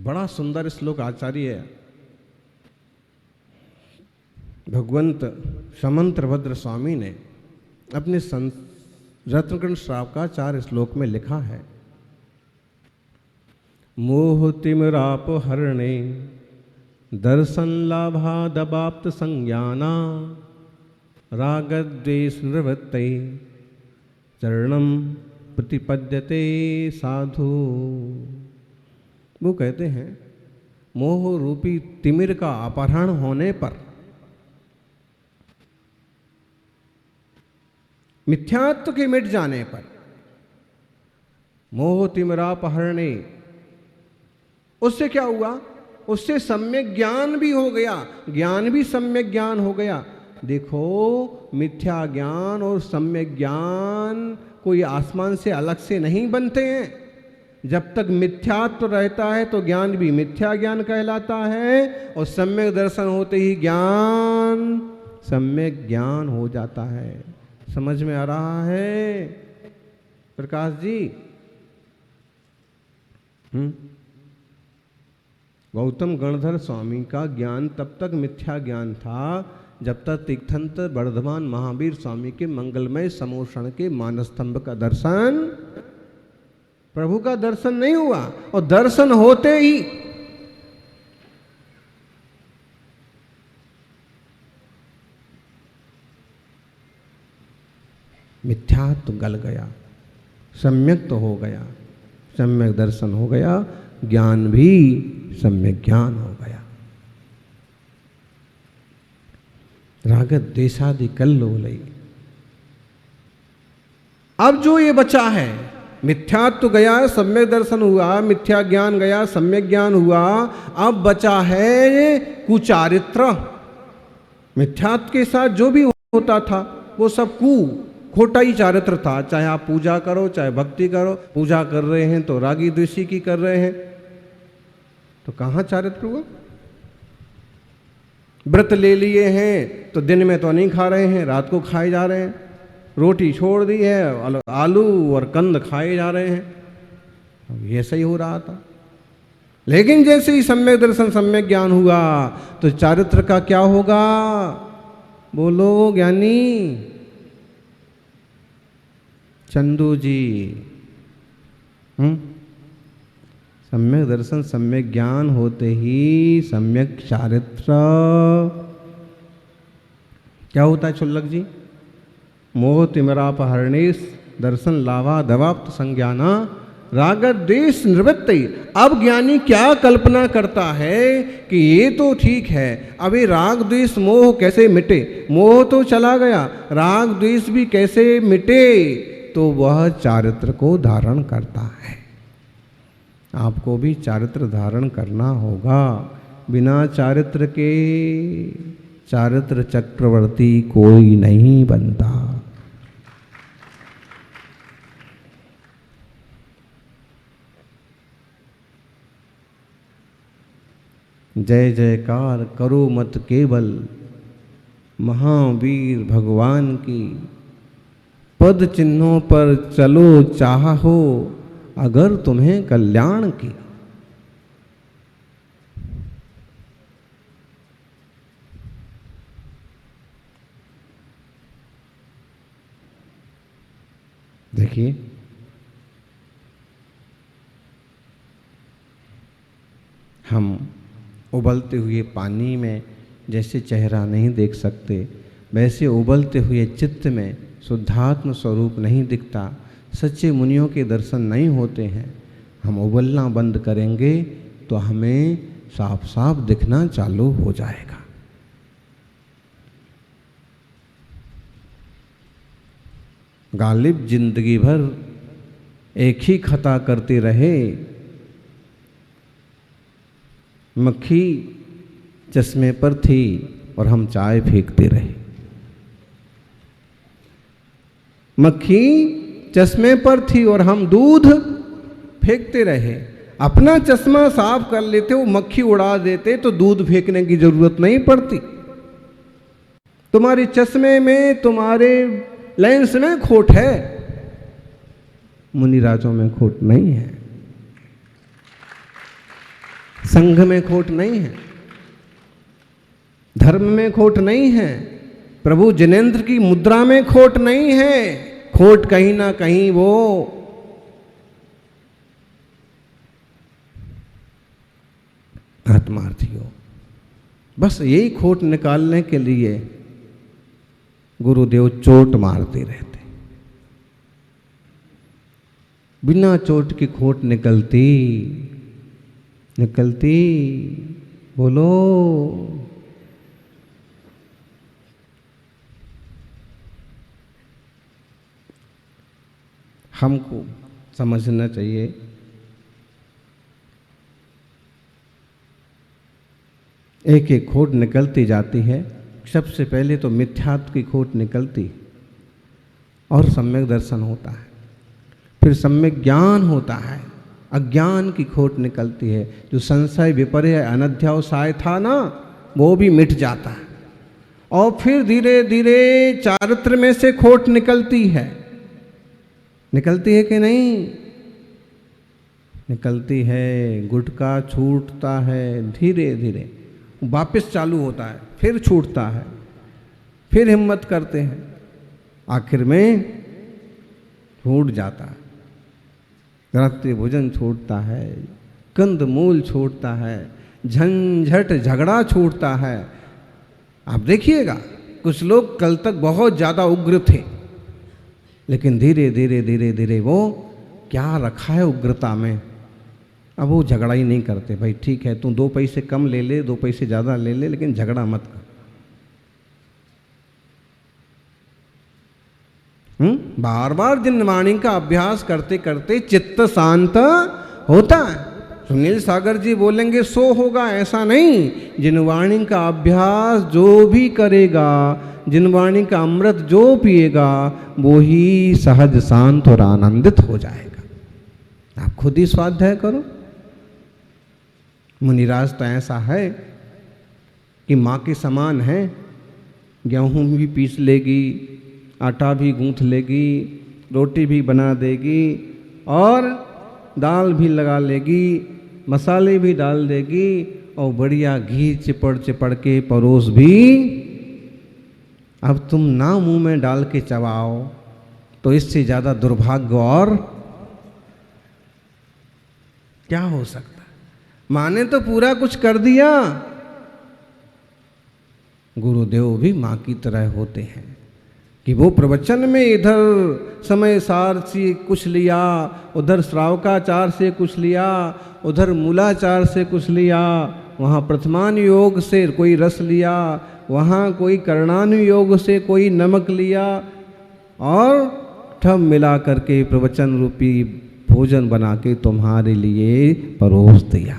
बड़ा सुंदर श्लोक आचार्य भगवंत समंत्रभद्र स्वामी ने अपने रत्नकर्ण श्रावकाचार्य श्लोक में लिखा है। मोह तिमिराप हरणे दर्शन लाभादबाप्त संज्ञाना रागद्वेष निवृत्ते चरणम प्रतिपद्यते साधु। वो कहते हैं मोह रूपी तिमिर का अपहरण होने पर, मिथ्यात्व के मिट जाने पर, मोह तिमिरापहरणे, उससे क्या हुआ? उससे सम्यक ज्ञान भी हो गया, ज्ञान भी सम्यक ज्ञान हो गया। देखो, मिथ्या ज्ञान और सम्यक ज्ञान कोई आसमान से अलग से नहीं बनते हैं। जब तक मिथ्यात्व रहता है तो ज्ञान भी मिथ्या ज्ञान कहलाता है, और सम्यक दर्शन होते ही ज्ञान सम्यक ज्ञान हो जाता है। समझ में आ रहा है प्रकाश जी? गौतम गणधर स्वामी का ज्ञान तब तक मिथ्या ज्ञान था जब तक तीर्थंकर वर्धमान महावीर स्वामी के मंगलमय समोषण के मानस्तंभ का दर्शन, प्रभु का दर्शन नहीं हुआ। और दर्शन होते ही मिथ्यात्व गल गया, सम्यक तो हो गया, सम्यक दर्शन हो गया, ज्ञान भी सम्यक ज्ञान हो गया। रागत देशादि कल्लोलई। अब जो ये बचा है, मिथ्यात्व गया, सम्यक दर्शन हुआ, मिथ्या ज्ञान गया, सम्यक ज्ञान हुआ, अब बचा है कुचारित्र। मिथ्यात्व के साथ जो भी होता था वो सब खोटा ही चारित्र था। चाहे आप पूजा करो, चाहे भक्ति करो, पूजा कर रहे हैं तो रागी द्वेषी की कर रहे हैं, तो कहाँ चारित्र हुआ? व्रत ले लिए हैं तो दिन में तो नहीं खा रहे हैं, रात को खाए जा रहे हैं। रोटी छोड़ दी है, आलू और कंद खाए जा रहे हैं। ये सही हो रहा था। लेकिन जैसे ही सम्यक दर्शन, सम्यक ज्ञान हुआ तो चारित्र का क्या होगा? बोलो ज्ञानी चंदू जी। सम्यक दर्शन, सम्यक ज्ञान होते ही सम्यक चारित्र क्या होता है क्षुल्लक जी? मोह तिमिरापहरणेश दर्शन लाभा दवाप्त संज्ञाना राग द्वेष निवृत्ति। अब ज्ञानी क्या कल्पना करता है कि ये तो ठीक है, अब ये राग द्वेष मोह कैसे मिटे? मोह तो चला गया, राग द्वेष भी कैसे मिटे? तो वह चारित्र को धारण करता है। आपको भी चारित्र धारण करना होगा। बिना चारित्र के चारित्र चक्रवर्ती कोई नहीं बनता। जय जयकार करो मत केवल महावीर भगवान की, पद चिन्हों पर चलो चाहो अगर तुम्हें कल्याण की। देखिए, हम उबलते हुए पानी में जैसे चेहरा नहीं देख सकते, वैसे उबलते हुए चित्त में शुद्धात्म स्वरूप नहीं दिखता। सच्चे मुनियों के दर्शन नहीं होते हैं। हम उबलना बंद करेंगे तो हमें साफ साफ दिखना चालू हो जाएगा। गालिब जिंदगी भर एक ही खता करते रहे। मक्खी चश्मे पर थी और हम चाय फेंकते रहे। मक्खी चश्मे पर थी और हम दूध फेंकते रहे। अपना चश्मा साफ कर लेते, वो मक्खी उड़ा देते तो दूध फेंकने की जरूरत नहीं पड़ती। तुम्हारे चश्मे में, तुम्हारे लेंस में खोट है, मुनिराजों में खोट नहीं है। संघ में खोट नहीं है, धर्म में खोट नहीं है, प्रभु जिनेंद्र की मुद्रा में खोट नहीं है। खोट कहीं ना कहीं वो आत्मार्थियों, बस यही खोट निकालने के लिए गुरुदेव चोट मारते रहते। बिना चोट की खोट निकलती निकलती, बोलो। हमको समझना चाहिए एक एक खोट निकलती जाती है। सबसे पहले तो मिथ्यात्व की खोट निकलती और सम्यक दर्शन होता है, फिर सम्यक ज्ञान होता है, अज्ञान की खोट निकलती है। जो संशय विपर्य अनध्यावसाय था ना, वो भी मिट जाता है। और फिर धीरे धीरे चारित्र में से खोट निकलती है। निकलती है कि नहीं? निकलती है। गुटखा छूटता है धीरे धीरे, वापस चालू होता है, फिर छूटता है, फिर हिम्मत करते हैं, आखिर में छूट जाता है। रात्रि भोजन छूटता है, कंद मूल छूटता है, झंझट झगड़ा छूटता है। आप देखिएगा, कुछ लोग कल तक बहुत ज़्यादा उग्र थे, लेकिन धीरे धीरे धीरे धीरे वो क्या रखा है उग्रता में, अब वो झगड़ा ही नहीं करते। भाई ठीक है, तू 2 पैसे कम ले ले, 2 पैसे ज़्यादा ले ले, लेकिन झगड़ा मत कर। बार बार जिनवाणी का अभ्यास करते करते चित्त शांत होता है। सुनील सागर जी बोलेंगे सो होगा, ऐसा नहीं। जिनवाणी का अभ्यास जो भी करेगा, जिनवाणी का अमृत जो पिएगा, वो ही सहज शांत और आनंदित हो जाएगा। आप खुद ही स्वाध्याय करो। मुनिराज तो ऐसा है कि माँ के समान है, गेहूँ भी पीस लेगी, आटा भी गूंथ लेगी, रोटी भी बना देगी और दाल भी लगा लेगी, मसाले भी डाल देगी और बढ़िया घी चिपड़ चिपड़ के परोस भी। अब तुम ना मुंह में डाल के चबाओ तो इससे ज़्यादा दुर्भाग्य और क्या हो सकता। माँ ने तो पूरा कुछ कर दिया। गुरुदेव भी माँ की तरह होते हैं कि वो प्रवचन में इधर समय सार से कुछ लिया, उधर श्रावकाचार से कुछ लिया, उधर मूलाचार से कुछ लिया, वहाँ प्रथमान योग से कोई रस लिया, वहाँ कोई कर्णानुयोग से कोई नमक लिया और ठम मिला करके प्रवचन रूपी भोजन बना के तुम्हारे लिए परोस दिया।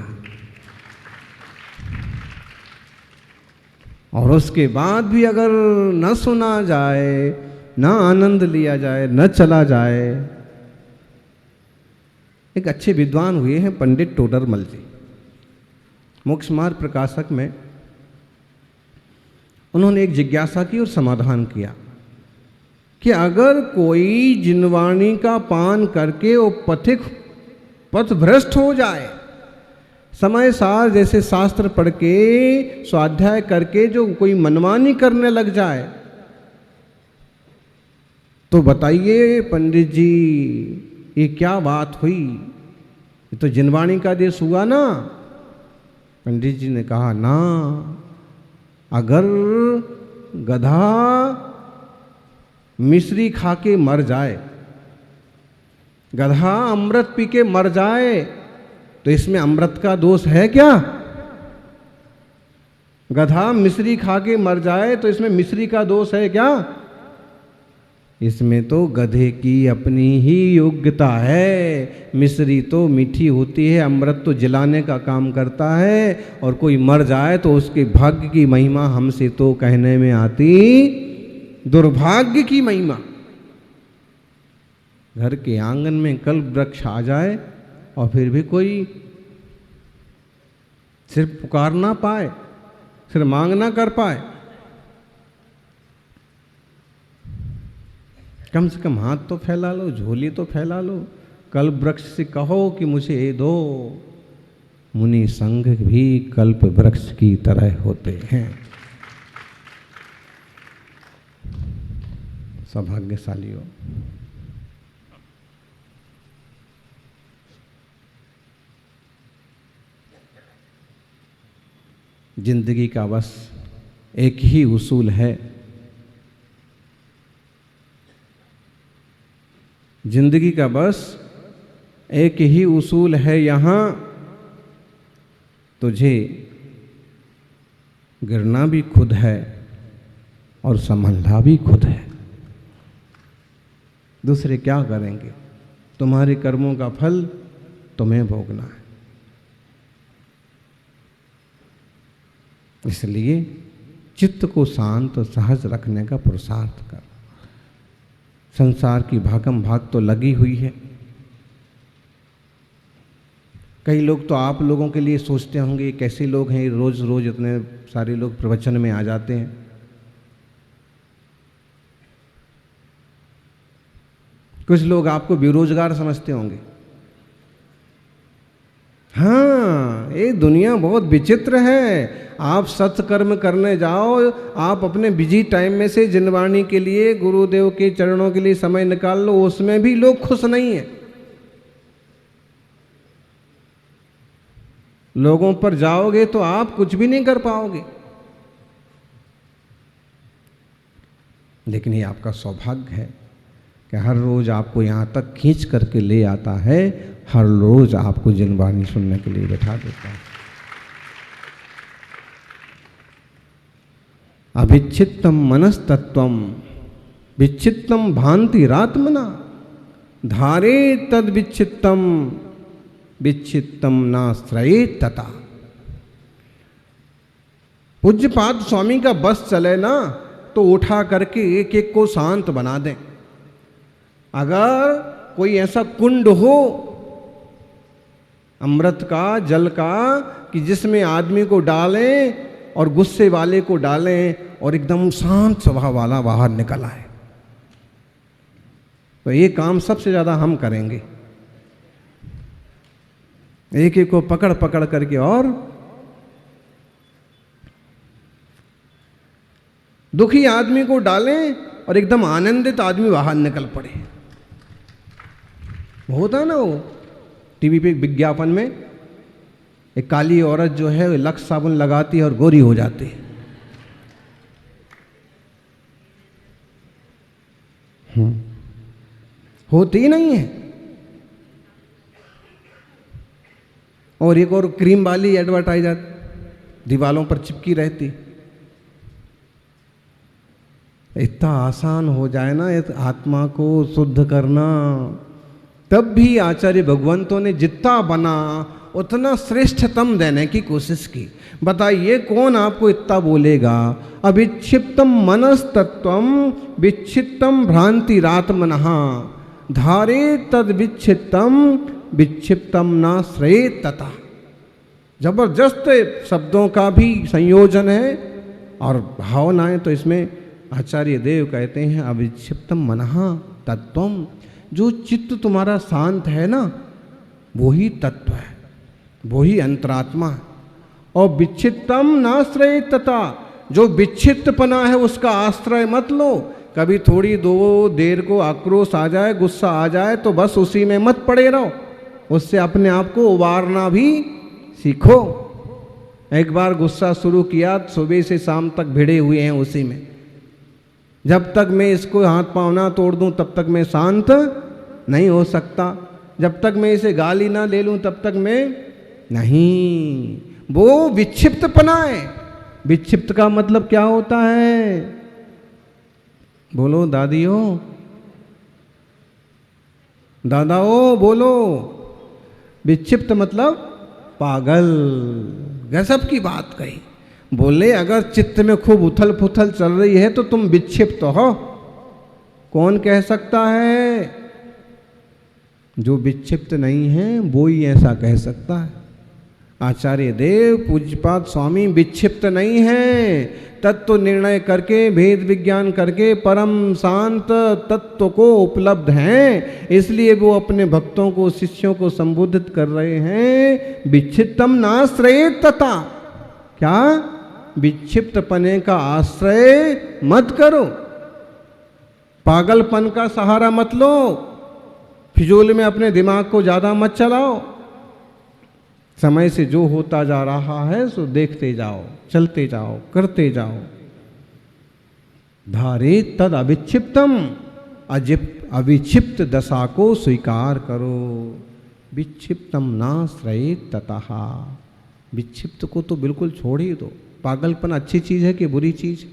और उसके बाद भी अगर न सुना जाए, न आनंद लिया जाए, न चला जाए। एक अच्छे विद्वान हुए हैं पंडित टोडरमल जी, मोक्ष मार्ग प्रकाशक में। उन्होंने एक जिज्ञासा की और समाधान किया कि अगर कोई जिनवाणी का पान करके वो पथ भ्रष्ट हो जाए, समय सार जैसे शास्त्र पढ़ के स्वाध्याय करके जो कोई मनमानी करने लग जाए, तो बताइए पंडित जी ये क्या बात हुई, ये तो जिनवाणी का देश हुआ ना। पंडित जी ने कहा ना, अगर गधा मिश्री खा के मर जाए, गधा अमृत पी के मर जाए, तो इसमें अमृत का दोष है क्या? गधा मिश्री खा के मर जाए तो इसमें मिश्री का दोष है क्या? इसमें तो गधे की अपनी ही योग्यता है। मिश्री तो मीठी होती है, अमृत तो जिलाने का काम करता है, और कोई मर जाए तो उसके भाग्य की महिमा हमसे तो कहने में आती, दुर्भाग्य की महिमा। घर के आंगन में कल्प वृक्ष आ जाए और फिर भी कोई सिर्फ पुकार ना पाए, सिर्फ मांग ना कर पाए, कम से कम हाथ तो फैला लो, झोली तो फैला लो, कल्प वृक्ष से कहो कि मुझे ये दो, मुनि संग भी कल्प वृक्ष की तरह होते हैं। सौभाग्यशाली हो। जिंदगी का बस एक ही उसूल है, जिंदगी का बस एक ही उसूल है, यहां तुझे गिरना भी खुद है और संभलना भी खुद है। दूसरे क्या करेंगे? तुम्हारे कर्मों का फल तुम्हें भोगना है। इसलिए चित्त को शांत और सहज रखने का पुरुषार्थ कर। संसार की भागम भाग तो लगी हुई है। कई लोग तो आप लोगों के लिए सोचते होंगे कैसे लोग हैं, रोज रोज इतने सारे लोग प्रवचन में आ जाते हैं। कुछ लोग आपको बेरोजगार समझते होंगे। हाँ, ये दुनिया बहुत विचित्र है। आप सत्कर्म करने जाओ, आप अपने बिजी टाइम में से जिनवाणी के लिए, गुरुदेव के चरणों के लिए समय निकाल लो, उसमें भी लोग खुश नहीं है। लोगों पर जाओगे तो आप कुछ भी नहीं कर पाओगे। लेकिन ये आपका सौभाग्य है कि हर रोज आपको यहाँ तक खींच करके ले आता है, हर रोज आपको जिनवाणी सुनने के लिए बैठा देता है। अभिच्छित्तम मनस्तत्वम विच्छित्तम भांति रात्मना धारे तद विच्छित्तम विच्छित्तम नाश्रये तथा। पूज्यपाद स्वामी का बस चले ना तो उठा करके एक एक को शांत बना दें। अगर कोई ऐसा कुंड हो अमृत का, जल का, कि जिसमें आदमी को डालें और गुस्से वाले को डालें और एकदम शांत स्वभाव वाला बाहर निकल आए, तो ये काम सबसे ज़्यादा हम करेंगे। एक एक को पकड़ पकड़ करके और दुखी आदमी को डालें और एकदम आनंदित आदमी बाहर निकल पड़े। होता है ना वो टीवी पे विज्ञापन में, एक काली औरत जो है लक्स साबुन लगाती है और गोरी हो जाती है। होती ही नहीं है। और एक और क्रीम वाली एडवर्टाइजर दीवालों पर चिपकी रहती। इतना आसान हो जाए ना इस आत्मा को शुद्ध करना, तब भी आचार्य भगवंतों ने जितना बना उतना श्रेष्ठतम देने की कोशिश की। बताइए कौन आपको इतना बोलेगा? अविक्षिप्तम मनस्तत्वम विक्षिप्तम भ्रांतिरात्मनः धारे तद विक्षिप्तम विक्षिप्तम नाश्रये तथा। जबरदस्त शब्दों का भी संयोजन है और भावनाएं। तो इसमें आचार्य देव कहते हैं अविक्षिप्तम मनः तत्वम, जो चित्त तुम्हारा शांत है ना वो ही तत्व है, वो ही अंतरात्मा है। और विच्छित्तम नाश्रये तथा, जो विच्छित्तपना है उसका आश्रय मत लो। कभी थोड़ी दो देर को आक्रोश आ जाए, गुस्सा आ जाए तो बस उसी में मत पड़े रहो, उससे अपने आप को उबारना भी सीखो। एक बार गुस्सा शुरू किया, सुबह से शाम तक भिड़े हुए हैं उसी में। जब तक मैं इसको हाथ पांव ना तोड़ दूं तब तक मैं शांत नहीं हो सकता। जब तक मैं इसे गाली ना ले लूं तब तक मैं नहीं। वो विक्षिप्तपना है। विक्षिप्त का मतलब क्या होता है? बोलो दादियों, दादाओ बोलो। विक्षिप्त मतलब पागल। गजब की बात कही। बोले अगर चित्त में खूब उथल पुथल चल रही है तो तुम विक्षिप्त हो। कौन कह सकता है? जो विक्षिप्त नहीं है वो ही ऐसा कह सकता है। आचार्य देव पूज्यपाद स्वामी विक्षिप्त नहीं है, तत्व निर्णय करके भेद विज्ञान करके परम शांत तत्व को उपलब्ध हैं। इसलिए वो अपने भक्तों को शिष्यों को संबोधित कर रहे हैं, विक्षिप्तम नाश्रयेत तथा, क्या विक्षिप्त पने का आश्रय मत करो, पागलपन का सहारा मत लो, फिजूल में अपने दिमाग को ज्यादा मत चलाओ। समय से जो होता जा रहा है सो देखते जाओ, चलते जाओ, करते जाओ। धारे तद अविक्षिप्तम, अविक्षिप्त दशा को स्वीकार करो। विक्षिप्तम नाश्रयेत ततः, विक्षिप्त को तो बिल्कुल छोड़ ही दो। पागलपन अच्छी चीज है कि बुरी चीज?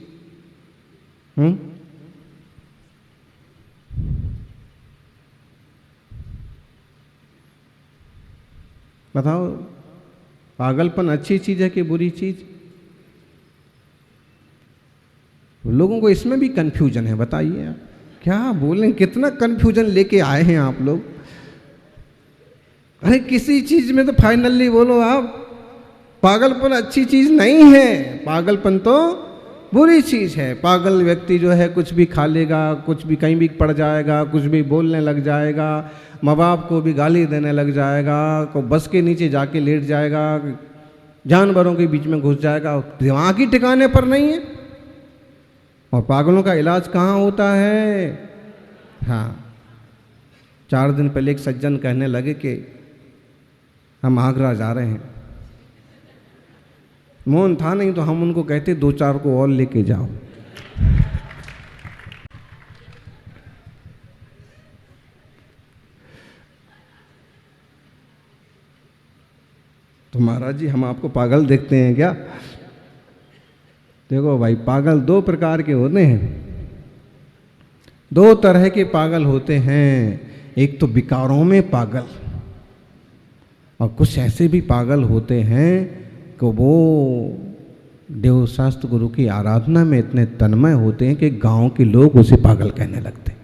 बताओ, पागलपन अच्छी चीज है कि बुरी चीज? लोगों को इसमें भी कंफ्यूजन है, बताइए आप क्या बोलें, कितना कंफ्यूजन लेके आए हैं आप लोग। अरे किसी चीज में तो फाइनली बोलो आप, पागलपन अच्छी चीज नहीं है, पागलपन तो बुरी चीज है। पागल व्यक्ति जो है कुछ भी खा लेगा, कुछ भी कहीं भी पड़ जाएगा, कुछ भी बोलने लग जाएगा, माँ बाप को भी गाली देने लग जाएगा, को बस के नीचे जाके लेट जाएगा, जानवरों के बीच में घुस जाएगा, दिमाग ही ठिकाने पर नहीं है। और पागलों का इलाज कहाँ होता है? हाँ, 4 दिन पहले एक सज्जन कहने लगे कि हम आगरा जा रहे हैं। मौन था नहीं तो हम उनको कहते 2-4 को और लेके जाओ। तो महाराज जी हम आपको पागल देखते हैं क्या? देखो भाई, पागल 2 प्रकार के होते हैं, 2 तरह के पागल होते हैं। एक तो विकारों में पागल, और कुछ ऐसे भी पागल होते हैं कि वो देव शास्त्र गुरु की आराधना में इतने तन्मय होते हैं कि गांव के लोग उसे पागल कहने लगते हैं।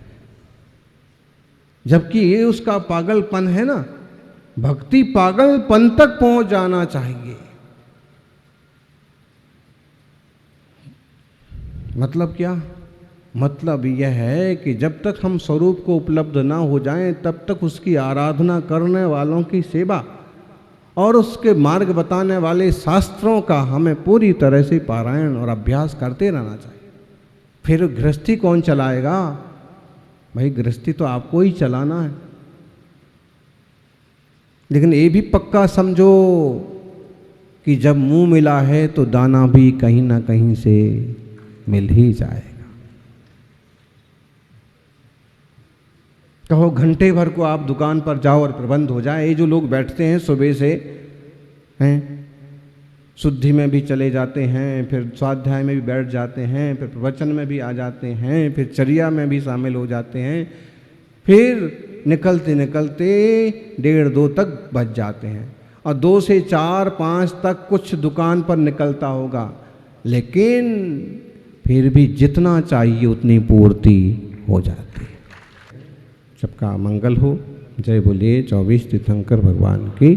जबकि ये उसका पागलपन है ना, भक्ति पागलपन तक पहुंच जाना चाहिए। मतलब क्या? मतलब यह है कि जब तक हम स्वरूप को उपलब्ध ना हो जाएं, तब तक उसकी आराधना करने वालों की सेवा और उसके मार्ग बताने वाले शास्त्रों का हमें पूरी तरह से पारायण और अभ्यास करते रहना चाहिए। फिर गृहस्थी कौन चलाएगा? भाई गृहस्थी तो आपको ही चलाना है। लेकिन ये भी पक्का समझो कि जब मुंह मिला है तो दाना भी कहीं ना कहीं से मिल ही जाएगा। कहो घंटे भर को आप दुकान पर जाओ और प्रबंध हो जाए। ये जो लोग बैठते हैं सुबह से हैं, शुद्धि में भी चले जाते हैं, फिर स्वाध्याय में भी बैठ जाते हैं, फिर प्रवचन में भी आ जाते हैं, फिर चर्या में भी शामिल हो जाते हैं, फिर निकलते निकलते 1:30-2 तक बज जाते हैं, और 2 से 4-5 तक कुछ दुकान पर निकलता होगा। लेकिन फिर भी जितना चाहिए उतनी पूर्ति हो जाती है। सबका मंगल हो। जय बोलिए 24 तीर्थंकर भगवान की।